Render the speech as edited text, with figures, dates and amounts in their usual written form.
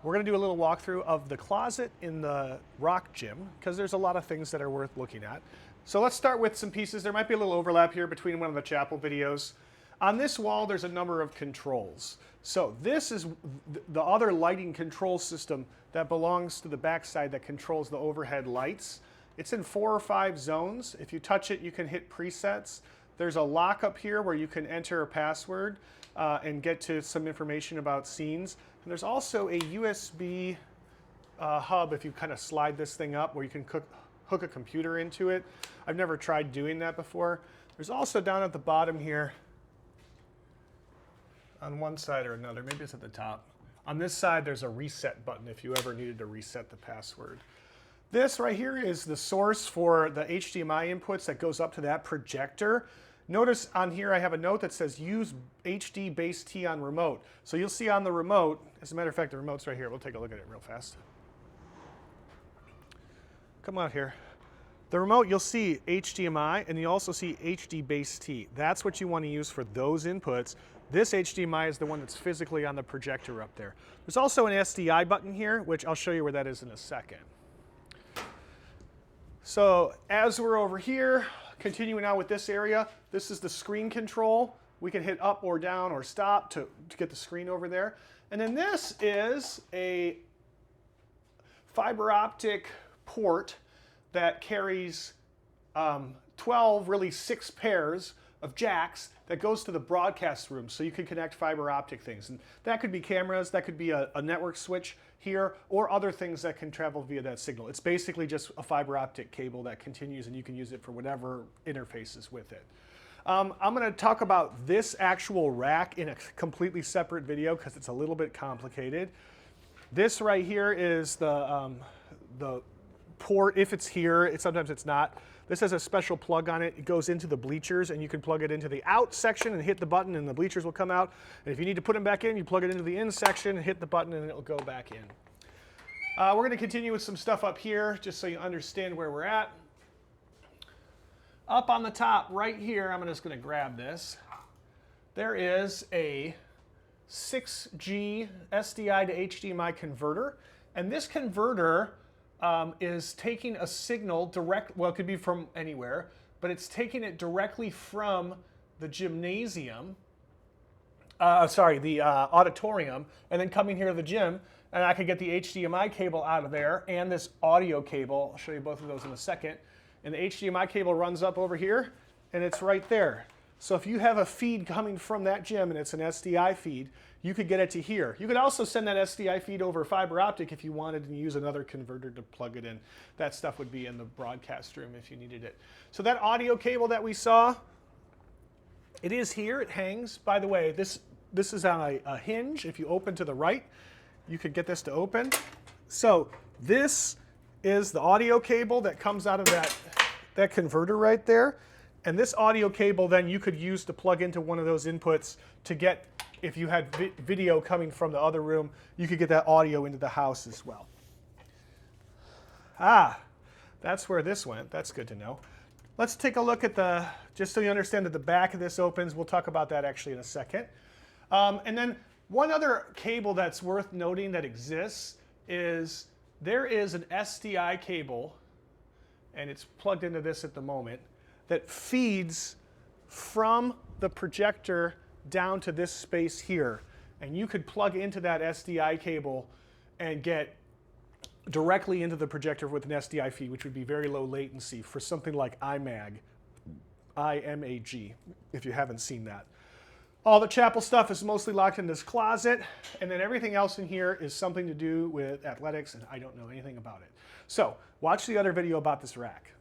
We're going to do a little walkthrough of the closet in the rock gym because there's a lot of things that are worth looking at. So let's start with some pieces. There might be a little overlap here between one of the chapel videos. On this wall, there's a number of controls. So this is the other lighting control system that belongs to the backside that controls the overhead lights. It's in 4 or 5 zones. If you touch it, you can hit presets. There's a lock up here where you can enter a password and get to some information about scenes. And there's also a USB hub if you kind of slide this thing up where you can hook a computer into it. I've never tried doing that before. There's also down at the bottom here, on one side or another, maybe it's at the top. On this side, there's a reset button if you ever needed to reset the password. This right here is the source for the HDMI inputs that goes up to that projector. Notice on here I have a note that says use HD base T on remote. So you'll see on the remote, as a matter of fact, the remote's right here. We'll take a look at it real fast. Come out here. The remote, you'll see HDMI, and you also see HD base T. That's what you want to use for those inputs. This HDMI is the one that's physically on the projector up there. There's also an SDI button here, which I'll show you where that is in a second. So as we're over here, continuing on with this area, this is the screen control. We can hit up or down or stop to get the screen over there. And then this is a fiber optic port that carries 12, really 6 pairs of jacks that goes to the broadcast room so you can connect fiber optic things. And that could be cameras, that could be a network switch here, or other things that can travel via that signal. It's basically just a fiber optic cable that continues and you can use it for whatever interfaces with it. I'm going to talk about this actual rack in a completely separate video because it's a little bit complicated. This right here is the port, if it's here, sometimes it's not. This has a special plug on it. It goes into the bleachers, and you can plug it into the out section and hit the button, and the bleachers will come out. And if you need to put them back in, you plug it into the in section and hit the button, and it'll go back in. We're going to continue with some stuff up here, just so you understand where we're at. Up on the top right here, I'm just going to grab this. There is a 6G SDI to HDMI converter, and this converter is taking a signal direct, well, it could be from anywhere, but it's taking it directly from the gymnasium, the auditorium, and then coming here to the gym, and I could get the HDMI cable out of there and this audio cable. I'll show you both of those in a second. And the HDMI cable runs up over here, and it's right there. So if you have a feed coming from that gym and it's an SDI feed, you could get it to here. You could also send that SDI feed over fiber optic if you wanted and use another converter to plug it in. That stuff would be in the broadcast room if you needed it. So that audio cable that we saw, it is here, it hangs. By the way, this is on a hinge. If you open to the right, you could get this to open. So this is the audio cable that comes out of that converter right there. And this audio cable then you could use to plug into one of those inputs to get, if you had video coming from the other room, you could get that audio into the house as well. That's where this went. That's good to know. Let's take a look at just so you understand that the back of this opens. We'll talk about that actually in a second. And then one other cable that's worth noting that exists is there is an SDI cable, and it's plugged into this at the moment, that feeds from the projector down to this space here. And you could plug into that SDI cable and get directly into the projector with an SDI feed, which would be very low latency for something like IMAG, I-M-A-G, if you haven't seen that. All the chapel stuff is mostly locked in this closet, and then everything else in here is something to do with athletics, and I don't know anything about it. So watch the other video about this rack.